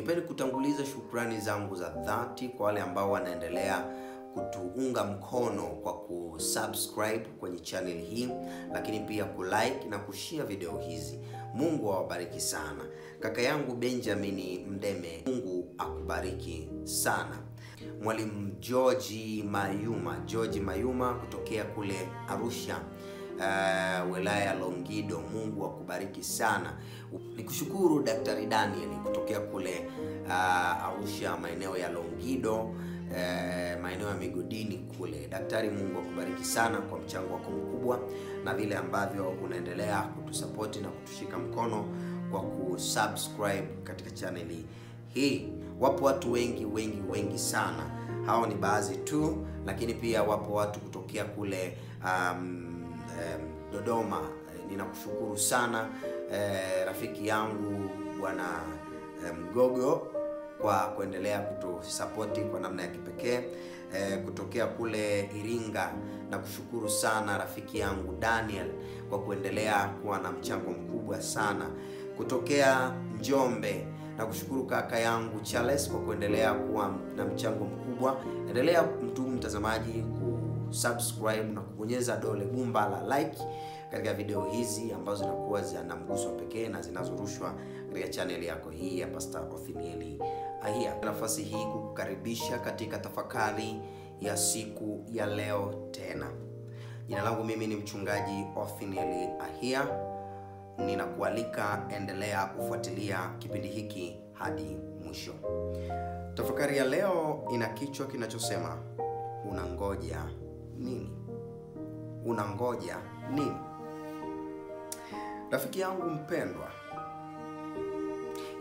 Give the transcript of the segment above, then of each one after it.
Nipende kutanguliza shukrani zangu za dhati kwa wale ambao wanaendelea kutuunga mkono kwa kusubscribe kwenye channel hii, lakini pia kulike na kushare video hizi. Mungu awabariki sana. Kaka yangu Benjamin Mdeme, Mungu akubariki sana. Mwalimu George Mayuma kutokea kule Arusha, wilaya Longido, Mungu akubariki sana. Nikushukuru Daktari Daniel kutokea kule Arusha, maeneo ya Longido, maeneo ya Migodini kule. Daktari, Mungu akubariki sana kwa mchango wako mkubwa na vile ambavyo unaendelea kutusupport na kutushika mkono kwa kusubscribe katika channel hii. Wapo watu wengi sana. Hao ni baadhi tu, lakini pia wapo watu kutokea kule Dodoma. Ninakushukuru sana rafiki yangu Bwana Mgogo kwa kuendelea kutusupport kwa namna ya kipekee. Kutokea kule Iringa, na kushukuru sana rafiki yangu Daniel kwa kuendelea kuwa na mchango mkubwa sana. Kutokea Njombe, na kushukuru kaka yangu Charles kwa kuendelea kuwa na mchango mkubwa. Endelea mtazamaji kusubscribe na kubonyeza dole gumba la like katika video hizi ambazo zinakuwa zina mguso pekee na zinazorushwa katika channel yako hii ya Pastor Othniel Ahia. Nafasi hii kukukaribisha katika tafakari ya siku ya leo tena. Jina langu mimi ni mchungaji Othniel Ahia. Ninakualika endelea kufuatilia kipindi hiki hadi mwisho. Tafakari ya leo ina kichwa kinachosema unangoja nini? Unangoja nini? Rafiki yangu mpendwa,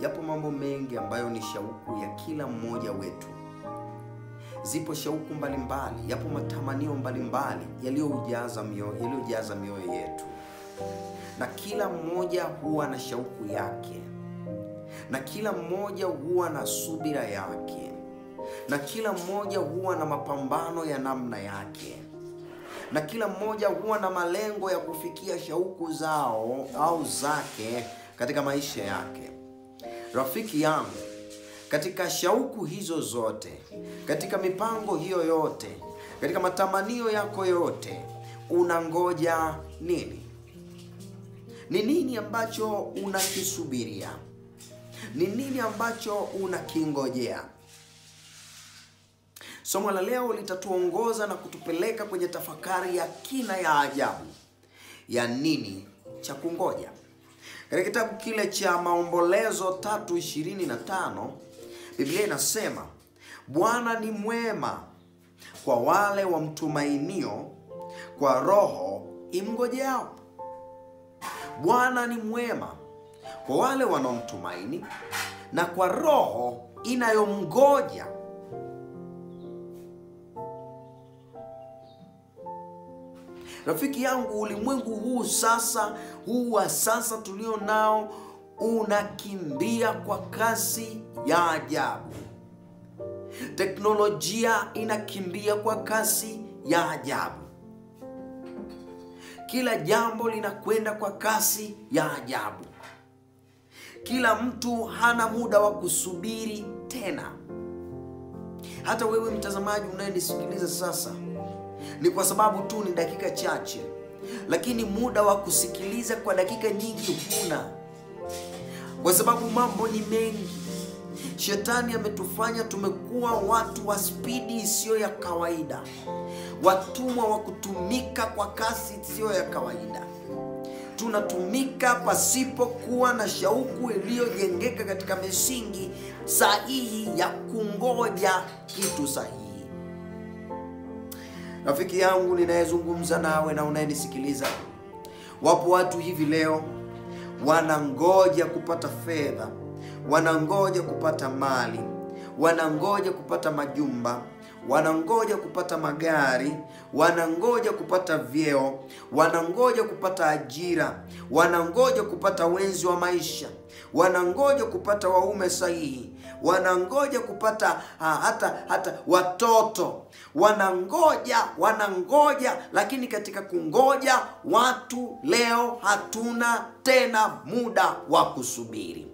yapo mambo mengi ambayo ni shauku ya kila mmoja wetu. Zipo shauku mbalimbali, yapo matamanio mbalimbali yaliyojaza mioyo yetu. Na kila mmoja huwa na shauku yake. Na kila mmoja huwa na subira yake. Na kila mmoja huwa na mapambano ya namna yake. Na kila mmoja huwa na malengo ya kufikia shauku zao au zake katika maisha yake. Rafiki yangu, katika shauku hizo zote, katika mipango hiyo yote, katika matamanio yako yote, unangoja nini? Ni nini ambacho unakisubiria? Ni nini ambacho unakingojea? Somo la leo litatuongoza na kutupeleka kwenye tafakari ya kina ya ajabu ya nini cha kungoja. Katika kitabu kile cha Maombolezo 3:25, Biblia inasema, Bwana ni mwema kwa wale wamtumainio, kwa roho imngojeao. Bwana ni mwema kwa wale wanaomtumaini na kwa roho inayomngoja. Rafiki yangu, ulimwengu huu sasa tulio nao unakimbia kwa kasi ya ajabu. Teknolojia inakimbia kwa kasi ya ajabu. Kila jambo linakwenda kwa kasi ya ajabu. Kila mtu hana muda wa kusubiri tena. Hata wewe mtazamaji unayenisikiliza sasa, ni kwa sababu tu ni dakika chache, lakini muda wa kusikiliza kwa dakika nyingi huna. Kwa sababu mambo ni mengi. Shetani ametufanya tumekuwa watu wa spidi isiyo ya kawaida. Watumwa wa kutumika kwa kasi isiyo ya kawaida. Tunatumika pasipo kuwa na shauku iliyojengeka katika misingi sahihi ya kungoja kitu sahihi. Rafiki yangu ninayezungumza nawe na unayenisikiliza, wapo watu hivi leo wanangoja kupata fedha, wanangoja kupata mali, wanangoja kupata majumba, wanangoja kupata magari, wanangoja kupata vyeo, wanangoja kupata ajira, wanangoja kupata wenzi wa maisha, wanangoja kupata waume sahihi, wanangoja kupata hata watoto, wanangoja, lakini katika kungoja watu leo hatuna tena muda wa kusubiri.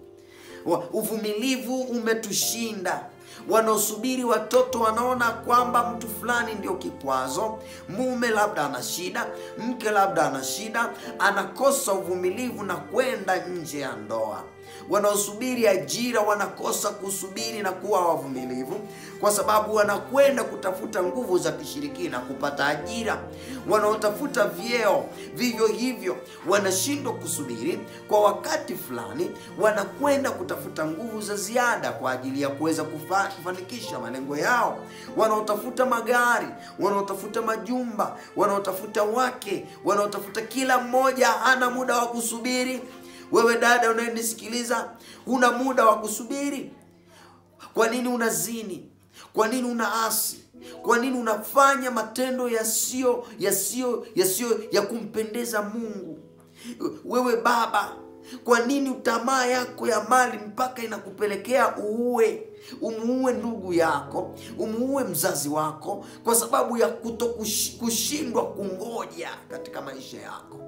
Uvumilivu umetushinda. Wanaosubiri watoto wanaona kwamba mtu fulani ndio kikwazo. Mume labda ana shida, mke labda ana shida, anakosa uvumilivu na kwenda nje ya ndoa. Wanaosubiri ajira wanakosa kusubiri na kuwa wavumilivu, kwa sababu wanakwenda kutafuta nguvu za kishirikina kupata ajira. Wanaotafuta vyeo vivyo hivyo wanashindwa kusubiri kwa wakati fulani, wanakwenda kutafuta nguvu za ziada kwa ajili ya kuweza kufanikisha malengo yao. Wanaotafuta magari, wanaotafuta majumba, wanaotafuta wake, wanaotafuta, kila mmoja hana muda wa kusubiri. Wewe dada unayenisikiliza, huna muda wa kusubiri. Kwa nini unazini? Kwa nini unaasi? Kwa nini unafanya matendo yasio ya kumpendeza Mungu? Wewe baba, kwa nini tamaa yako ya mali mpaka inakupelekea umuue ndugu yako, umuue mzazi wako kwa sababu ya kushindwa kungoja katika maisha yako?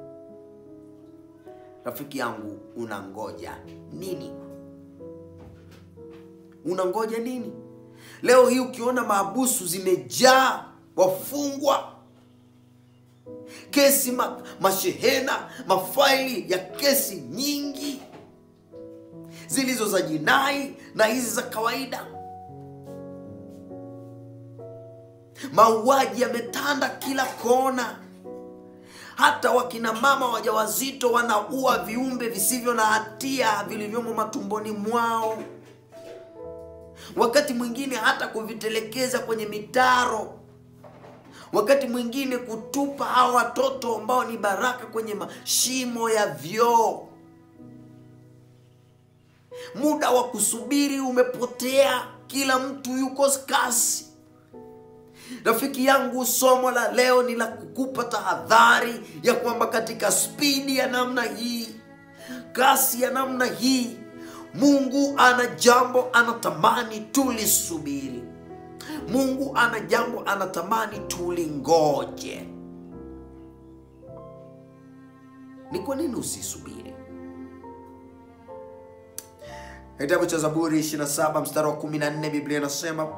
Rafiki yangu, unangoja nini? Unangoja nini? Leo hii ukiona mahabusu zimejaa wafungwa, kesi mashehena, mafaili ya kesi nyingi zilizo za jinai na hizi za kawaida. Mauaji yametanda kila kona. Hata wakina mama wajawazito wanaua viumbe visivyo na hatia vilivyomo matumboni mwao. Wakati mwingine hata kuvitelekeza kwenye mitaro. Wakati mwingine kutupa hao watoto ambao ni baraka kwenye mashimo ya vyoo. Muda wa kusubiri umepotea. Kila mtu yuko kasi. Rafiki yangu, somo la leo ni la kukupa tahadhari ya kwamba katika spidi ya namna hii, kasi ya namna hii, Mungu ana jambo anatamani tulisubiri. Mungu ana jambo anatamani tulingoje. Ni kwa nini usisubiri? Kitabu cha Zaburi 27 mstari wa 14, Biblia inasema,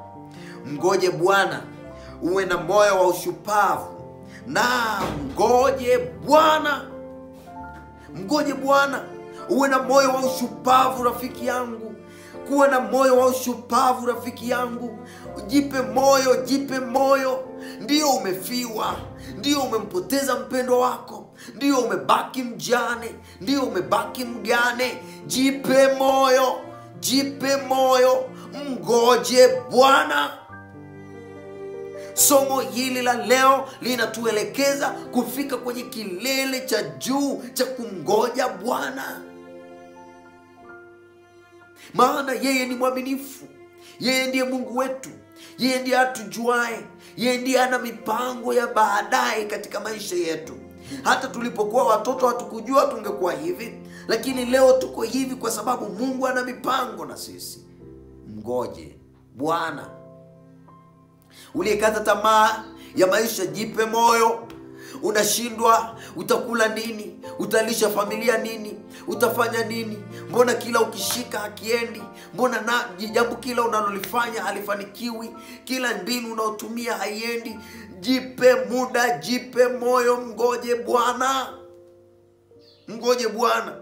mgoje Bwana, uwe na moyo wa ushupavu. Na mgoje Bwana. Mgoje Bwana, uwe na moyo wa ushupavu. Rafiki yangu, kuwa na moyo wa ushupavu. Rafiki yangu, jipe moyo, jipe moyo. Ndio umefiwa, ndio umempoteza mpendwa wako, ndio umebaki mjane, ndio umebaki mgane. Jipe moyo, jipe moyo. Mgoje Bwana. Somo hili la leo linatuelekeza kufika kwenye kilele cha juu cha kumgoja Bwana. Maana yeye ni mwaminifu. Yeye ndiye Mungu wetu. Yeye ndiye atujuae. Yeye ndiye ana mipango ya baadaye katika maisha yetu. Hata tulipokuwa watoto hatukujua tungekuwa hivi, lakini leo tuko hivi kwa sababu Mungu ana mipango na sisi. Mgoje Bwana. Uliyekata tamaa ya maisha, jipe moyo. Unashindwa, utakula nini? Utalisha familia nini? Utafanya nini? Mbona kila ukishika hakiendi? Mbona jambo kila unalolifanya halifanikiwi? Kila mbinu unaotumia haiendi? Jipe muda, jipe moyo. Mgoje Bwana. Mgoje Bwana.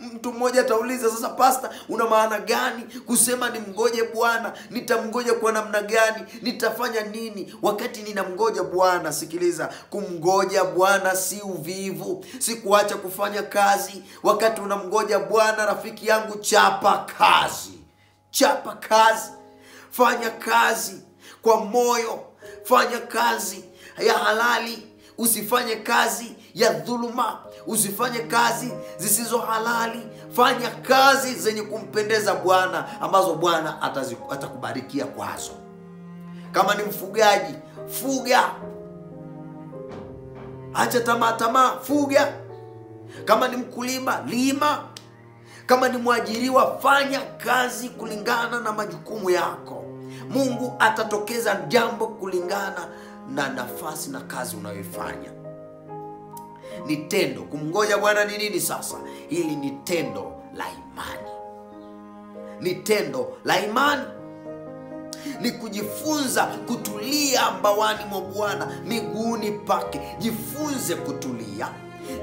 Mtu mmoja atauliza, sasa pastor, una maana gani kusema ni mgoje Bwana? Nitamgoja kwa namna gani? Nitafanya nini wakati ninamgoja Bwana? Sikiliza, kumgoja Bwana si uvivu, si kuacha kufanya kazi. Wakati unamgoja Bwana, rafiki yangu, chapa kazi. Chapa kazi. Fanya kazi kwa moyo. Fanya kazi ya halali. Usifanye kazi ya dhuluma. Usifanye kazi zisizo halali. Fanya kazi zenye kumpendeza Bwana, ambazo Bwana atakubarikia kwazo. Kama ni mfugaji, fuga. Acha tamaa, fuga. Kama ni mkulima, lima. Kama ni mwajiriwa, fanya kazi kulingana na majukumu yako. Mungu atatokeza jambo kulingana na nafasi na kazi unayoifanya. Ni tendo. Kumngoja Bwana ni nini sasa? Hili ni tendo la imani. ni tendo la imani. Ni kujifunza kutulia mbawani mwa Bwana, miguuni pake. Jifunze kutulia,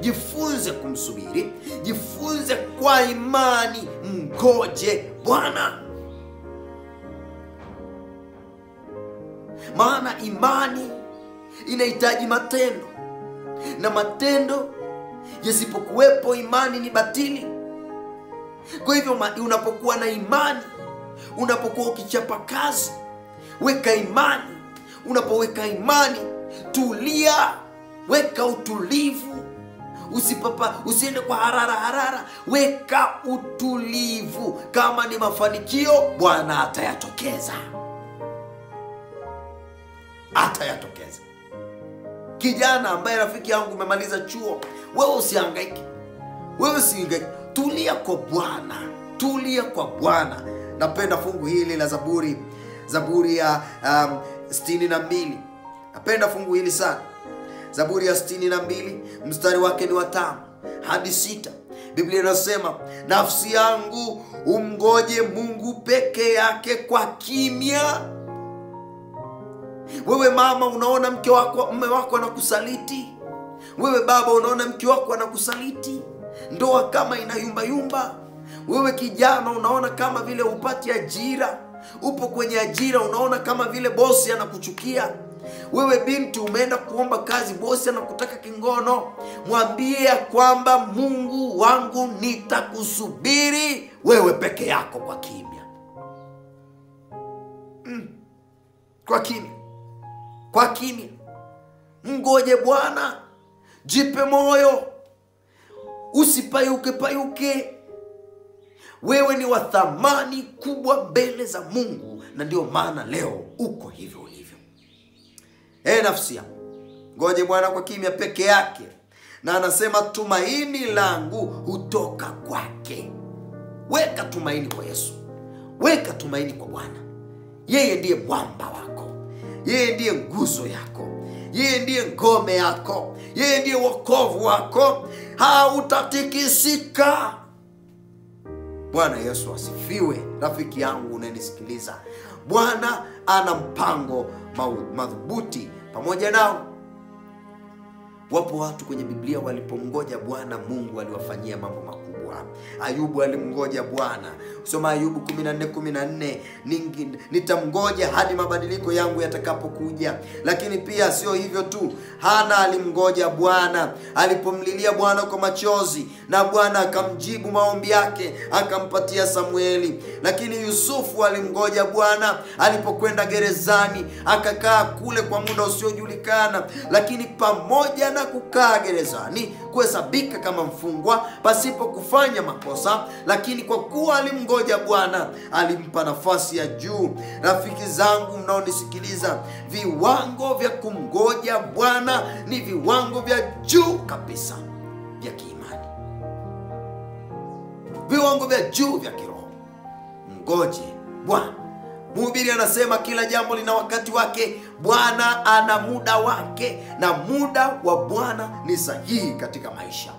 jifunze kumsubiri, jifunze kwa imani, mngoje Bwana. Maana imani inahitaji matendo, na matendo yasipokuwepo imani ni batili. Kwa hivyo unapokuwa na imani, unapokuwa ukichapa kazi, weka imani. Unapoweka imani, tulia, weka utulivu. Usiende kwa harara. Weka utulivu. Kama ni mafanikio, Bwana atayatokeza. Kijana ambaye rafiki yangu umemaliza chuo, wewe usihangaike. Tulia kwa Bwana. Napenda fungu hili la Zaburi ya 62. Napenda fungu hili sana. Zaburi ya 62 mstari wake ni wa 5 hadi 6. Biblia inasema, nafsi yangu umngoje Mungu peke yake kwa kimya. Wewe mama unaona mume wako anakusaliti. Wewe baba unaona mke wako anakusaliti. Ndoa kama inayumba. Wewe kijana unaona kama vile upati ajira. Upo kwenye ajira, unaona kama vile bosi anakuchukia. Wewe binti umeenda kuomba kazi, bosi anakutaka kingono. Mwambie kwamba Mungu wangu nitakusubiri wewe peke yako kwa kimya. Kwa kimya. Mngoje Bwana. Jipe moyo. Usipayuke. Wewe ni wa thamani kubwa mbele za Mungu, na ndio maana leo uko hivyo ulivyo. Nafsi yangu, ngoje Bwana kwa kimya peke yake. Na anasema tumaini langu hutoka kwake. Weka tumaini kwa Yesu. Weka tumaini kwa Bwana. Yeye ndiye mwamba wako. Yeye ndiye nguzo yako. Yeye ndiye ngome yako. Yeye ndiye wokovu wako. Hautatikisika. Bwana Yesu asifiwe. Rafiki yangu unanisikiliza, Bwana ana mpango madhubuti pamoja nao. Wapo watu kwenye Biblia walipomngoja Bwana, Mungu aliwafanyia mambo makubwa. Ayubu alimngoja Bwana. Soma Ayubu 14:14, nitamngoja hadi mabadiliko yangu yatakapokuja. Lakini pia sio hivyo tu, Hana alimngoja Bwana. Alipomlilia Bwana kwa machozi, na Bwana akamjibu maombi yake, akampatia Samueli. Lakini Yusufu alimngoja Bwana. Alipokwenda gerezani, akakaa kule kwa muda usiojulikana. Lakini pamoja na kukaa gerezani, kuhesabika kama mfungwa pasipo kufanya makosa, lakini kwa kuwa alimngoja Bwana, alimpa nafasi ya juu. Rafiki zangu mnaonisikiliza, viwango vya kumngoja Bwana ni viwango vya juu kabisa vya kiimani, viwango vya juu vya kiroho. Mngoje Bwana. Mhubiri anasema kila jambo lina wakati wake. Bwana ana muda wake, na muda wa Bwana ni sahihi katika maisha.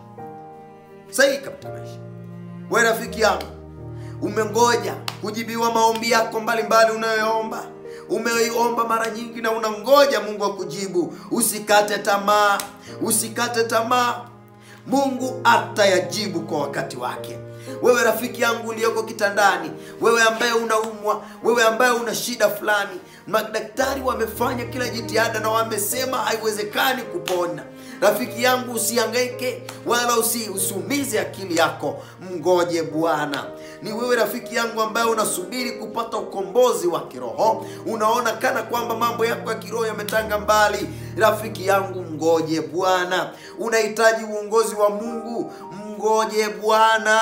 Wewe rafiki yangu, umengoja kujibiwa maombi yako mbalimbali unayoomba. Umeiomba mara nyingi na unangoja Mungu akujibu. Usikate tamaa. Mungu atayajibu kwa wakati wake. Wewe rafiki yangu uliyoko kitandani, wewe ambaye unaumwa, wewe ambaye una shida fulani, madaktari wamefanya kila jitihada na wamesema haiwezekani kupona. Rafiki yangu usihangaike wala usiumize akili yako. Mngoje Bwana. Ni wewe rafiki yangu ambaye unasubiri kupata ukombozi wa kiroho. Unaona kana kwamba mambo yako ya kiroho yametanga mbali. Rafiki yangu, mngoje Bwana. Unahitaji uongozi wa Mungu. Mngoje Bwana.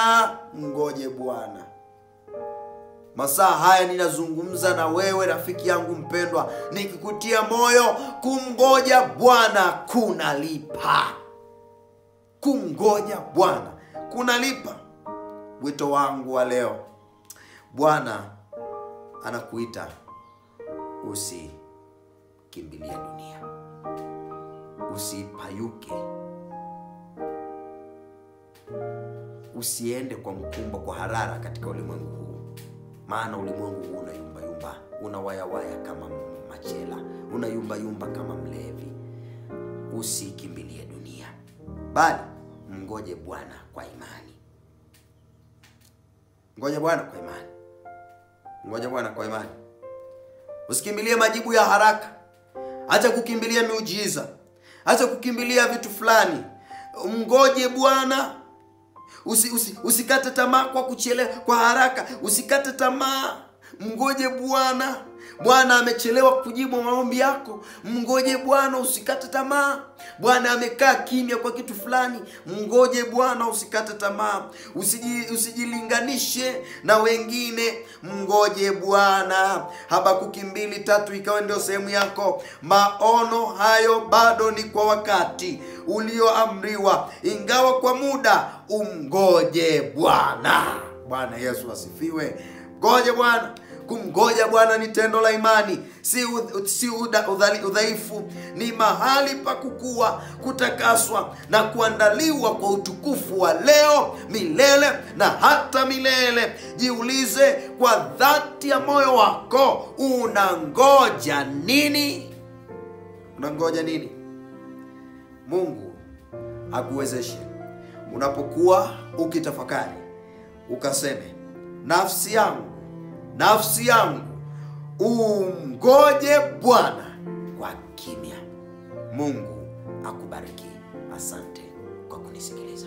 Masaa haya ninazungumza na wewe rafiki yangu mpendwa, nikikutia moyo kumngoja Bwana kunalipa. Kumngoja Bwana kunalipa. Wito wangu wa leo, Bwana anakuita usikimbilie dunia. Usipayuke. Usiende kwa mkumbo, kwa harara katika ulimwengu huu. maana ulimwengu huu unayumba yumba, unawayawaya kama machela, unayumba yumba kama mlevi. Usikimbilie dunia, bali mngoje Bwana kwa imani. Ngoja Bwana kwa imani. Ngoja Bwana kwa imani. Usikimbilie majibu ya haraka. Acha kukimbilia miujiza. Acha kukimbilia vitu fulani. Mngoje Bwana. Usikate tamaa kwa kuchelewa, kwa haraka. Usikate tamaa. Mngoje Bwana. Bwana amechelewa kujibu maombi yako. Mngoje Bwana, usikate tamaa. Bwana amekaa kimya kwa kitu fulani. Mngoje Bwana, usikate tamaa. Usijilinganishe na wengine. Mngoje Bwana. Habakuki 2:3 ikawa ndio sehemu yako. Maono hayo bado ni kwa wakati ulioamriwa, ingawa kwa muda. Umngoje Bwana. Bwana Yesu asifiwe. Ngoje Bwana. Kumngoja Bwana ni tendo la imani, si udhaifu. Ni mahali pa kukua, kutakaswa na kuandaliwa kwa utukufu wa leo, milele na hata milele. Jiulize kwa dhati ya moyo wako, unangoja nini? Unangoja nini? Mungu akuwezeshe unapokuwa ukitafakari, ukaseme, nafsi yangu umngoje Bwana kwa kimya. Mungu akubariki. Asante kwa kunisikiliza.